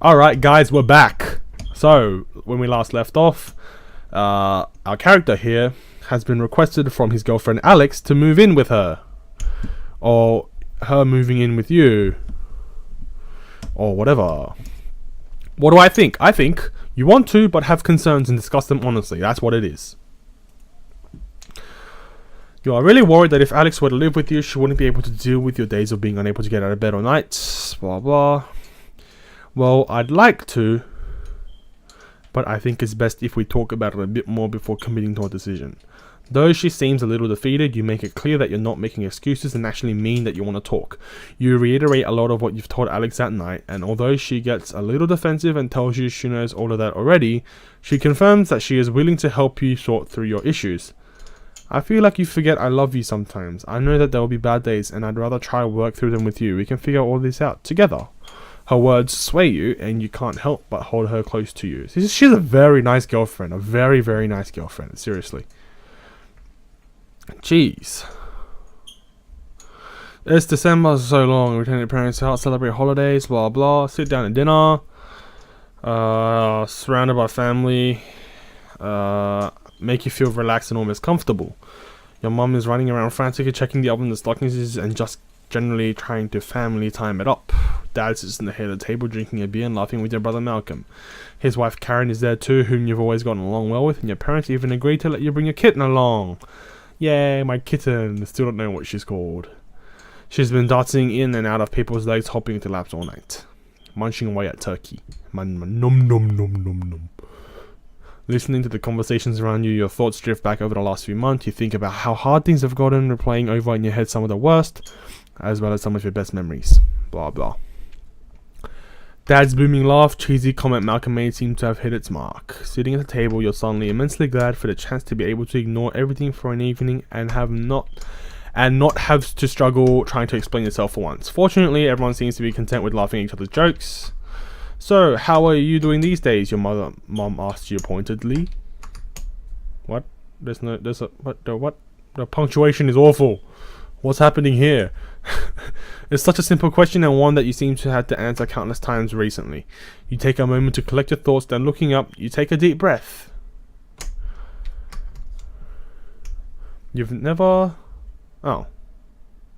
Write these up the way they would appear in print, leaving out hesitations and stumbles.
Alright guys, we're back. So, when we last left off, our character here has been requested from his girlfriend Alex to move in with her. Or her moving in with you. Or whatever. What do I think? I think you want to, but have concerns and discuss them honestly. That's what it is. You are really worried that if Alex were to live with you, she wouldn't be able to deal with your days of being unable to get out of bed all night. Blah blah. Well, I'd like to, but I think it's best if we talk about it a bit more before committing to a decision. Though she seems a little defeated, you make it clear that you're not making excuses and actually mean that you want to talk. You reiterate a lot of what you've told Alex that night, and although she gets a little defensive and tells you she knows all of that already, she confirms that she is willing to help you sort through your issues. I feel like you forget I love you sometimes. I know that there will be bad days, and I'd rather try to work through them with you. We can figure all this out together. Her words sway you, and you can't help but hold her close to you. She's a very nice girlfriend. A very, very nice girlfriend. Seriously. Jeez. It's December, so long. Return to parents' house, celebrate holidays, blah blah. Sit down at dinner. Surrounded by family. Make you feel relaxed and almost comfortable. Your mum is running around frantically checking the oven, the stockings, and just generally trying to family time it up. Dad sits in the head of the table drinking a beer and laughing with your brother Malcolm. His wife Karen is there too, whom you've always gotten along well with, and your parents even agreed to let you bring your kitten along. Yay, my kitten. Still don't know what she's called. She's been darting in and out of people's legs, hopping into laps all night. Munching away at turkey. Nom nom nom nom nom. Listening to the conversations around you, your thoughts drift back over the last few months. You think about how hard things have gotten, replaying over in your head some of the worst, as well as some of your best memories. Blah blah. Dad's booming laugh, cheesy comment Malcolm made seemed to have hit its mark. Sitting at the table, you're suddenly immensely glad for the chance to be able to ignore everything for an evening and not have to struggle trying to explain yourself for once. Fortunately, everyone seems to be content with laughing at each other's jokes. So, how are you doing these days? Your mom asked you pointedly. What? What? The punctuation is awful. What's happening here? It's such a simple question, and one that you seem to have to answer countless times recently. You take a moment to collect your thoughts, then looking up, you take a deep breath. You've never... Oh.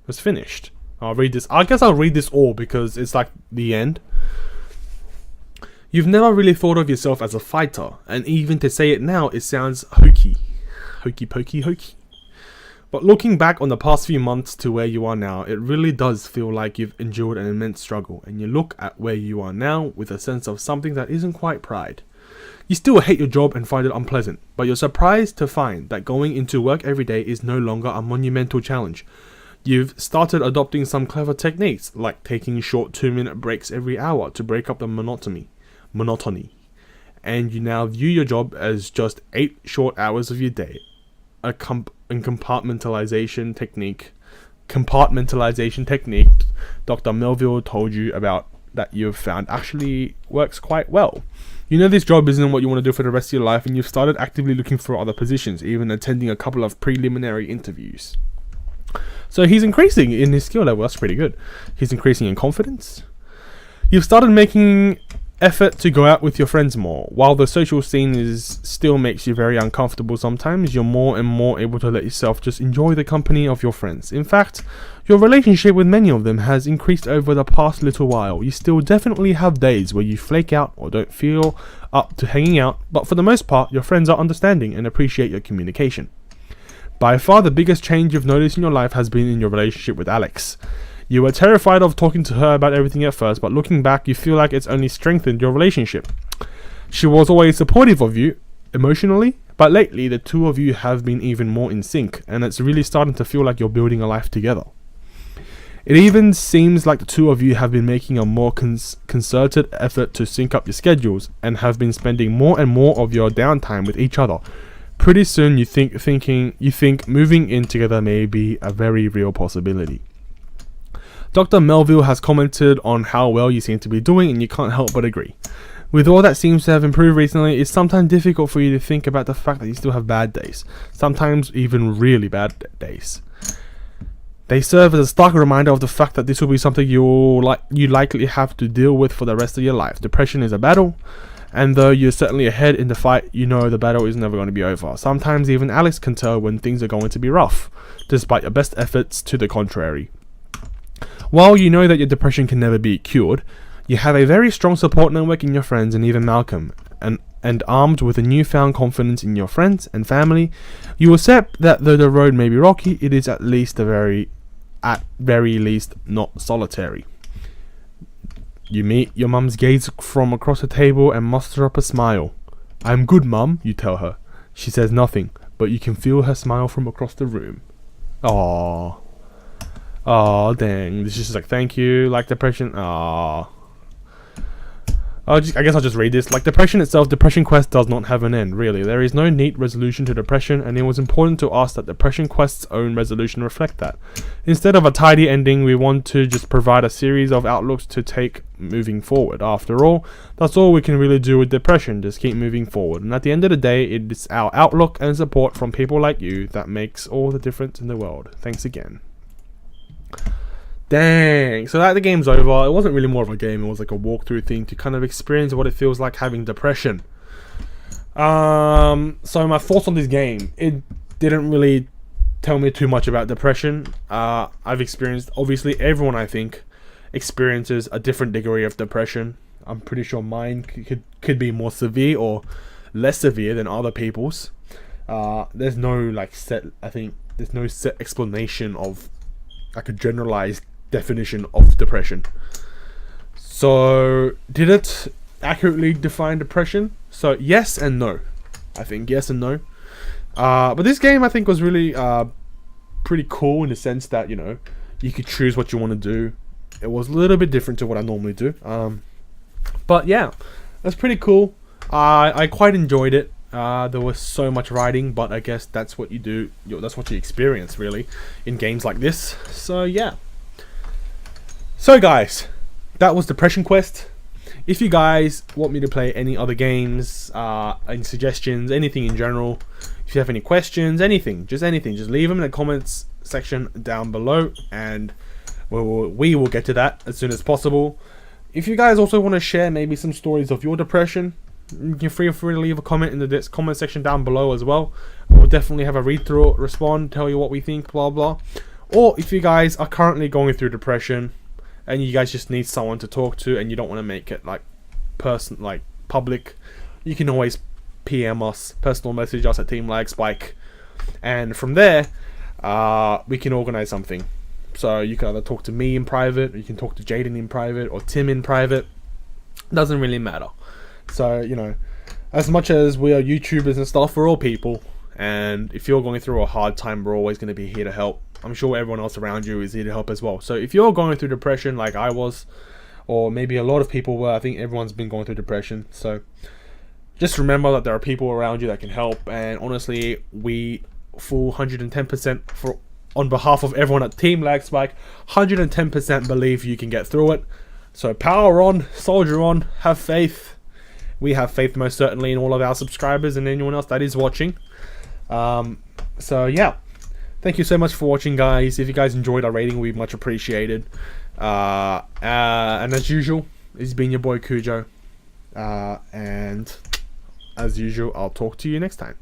It's finished. I'll read this. I guess I'll read this all because it's like the end. You've never really thought of yourself as a fighter, and even to say it now, it sounds hokey. Hokey pokey hokey. But looking back on the past few months to where you are now, it really does feel like you've endured an immense struggle, and you look at where you are now with a sense of something that isn't quite pride. You still hate your job and find it unpleasant, but you're surprised to find that going into work every day is no longer a monumental challenge. You've started adopting some clever techniques, like taking short 2-minute breaks every hour to break up the monotony. And you now view your job as just 8 short hours of your day. A compartmentalization technique Dr. Melville told you about that you've found actually works quite well. You know this job isn't what you want to do for the rest of your life, and you've started actively looking for other positions, even attending a couple of preliminary interviews. So he's increasing in his skill level. That's pretty good. He's increasing in confidence. You've started making effort to go out with your friends more. While the social scene still makes you very uncomfortable sometimes, you're more and more able to let yourself just enjoy the company of your friends. In fact, your relationship with many of them has increased over the past little while. You still definitely have days where you flake out or don't feel up to hanging out, but for the most part, your friends are understanding and appreciate your communication. By far the biggest change you've noticed in your life has been in your relationship with Alex. You were terrified of talking to her about everything at first, but looking back, you feel like it's only strengthened your relationship. She was always supportive of you, emotionally, but lately the two of you have been even more in sync, and it's really starting to feel like you're building a life together. It even seems like the two of you have been making a more concerted effort to sync up your schedules, and have been spending more and more of your downtime with each other. Pretty soon you think moving in together may be a very real possibility. Dr. Melville has commented on how well you seem to be doing, and you can't help but agree. With all that seems to have improved recently, it's sometimes difficult for you to think about the fact that you still have bad days. Sometimes even really bad days. They serve as a stark reminder of the fact that this will be something you likely have to deal with for the rest of your life. Depression is a battle, and though you're certainly ahead in the fight, you know the battle is never going to be over. Sometimes even Alex can tell when things are going to be rough, despite your best efforts to the contrary. While you know that your depression can never be cured, you have a very strong support network in your friends and even Malcolm, and armed with a newfound confidence in your friends and family, you accept that though the road may be rocky, it is at very least not solitary. You meet your mum's gaze from across the table and muster up a smile. "I'm good, Mum," you tell her. She says nothing, but you can feel her smile from across the room. Aww. Aww, dang. This is just like, thank you, like depression. Aww. I guess I'll just read this. Like depression itself, Depression Quest does not have an end, really. There is no neat resolution to depression, and it was important to us that Depression Quest's own resolution reflect that. Instead of a tidy ending, we want to just provide a series of outlooks to take moving forward. After all, that's all we can really do with depression, just keep moving forward. And at the end of the day, it's our outlook and support from people like you that makes all the difference in the world. Thanks again. Dang, so that the game's over. It wasn't really more of a game, it was like a walkthrough thing to kind of experience what it feels like having depression. So my thoughts on this game, it didn't really tell me too much about depression. I've experienced, obviously everyone I think experiences a different degree of depression. I'm pretty sure mine could be more severe or less severe than other people's. There's no there's no set explanation of like a generalized definition of depression. So did it accurately define depression? So yes and no. I think yes and no. But this game I think was really pretty cool in the sense that, you know, you could choose what you want to do. It was a little bit different to what I normally do. But yeah, that's pretty cool. I quite enjoyed it. There was so much writing, but I guess that's what you do. That's what you experience really in games like this. So yeah. So guys, that was Depression Quest. If you guys want me to play any other games, any suggestions, anything in general, if you have any questions, anything, just leave them in the comments section down below, and we will get to that as soon as possible. If you guys also want to share maybe some stories of your depression, you can feel free to leave a comment in the comment section down below as well. We'll definitely have a read through it, respond, tell you what we think, blah blah. Or if you guys are currently going through depression and you guys just need someone to talk to and you don't want to make it like public, you can always PM us, personal message us at Team Lag Spike, and from there we can organize something. So you can either talk to me in private, or you can talk to Jaden in private, or Tim in private. Doesn't really matter. So, you know, as much as we are YouTubers and stuff, we're all people, and if you're going through a hard time, we're always going to be here to help. I'm sure everyone else around you is here to help as well. So if you're going through depression like I was, or maybe a lot of people were, I think everyone's been going through depression. So just remember that there are people around you that can help, and honestly, we full 110% on behalf of everyone at Team Lag Spike, 110% believe you can get through it. So power on, soldier on, have faith. We have faith most certainly in all of our subscribers and anyone else that is watching. So yeah, thank you so much for watching, guys. If you guys enjoyed our rating, we'd much appreciated. And as usual, this has been your boy Cujo. And as usual, I'll talk to you next time.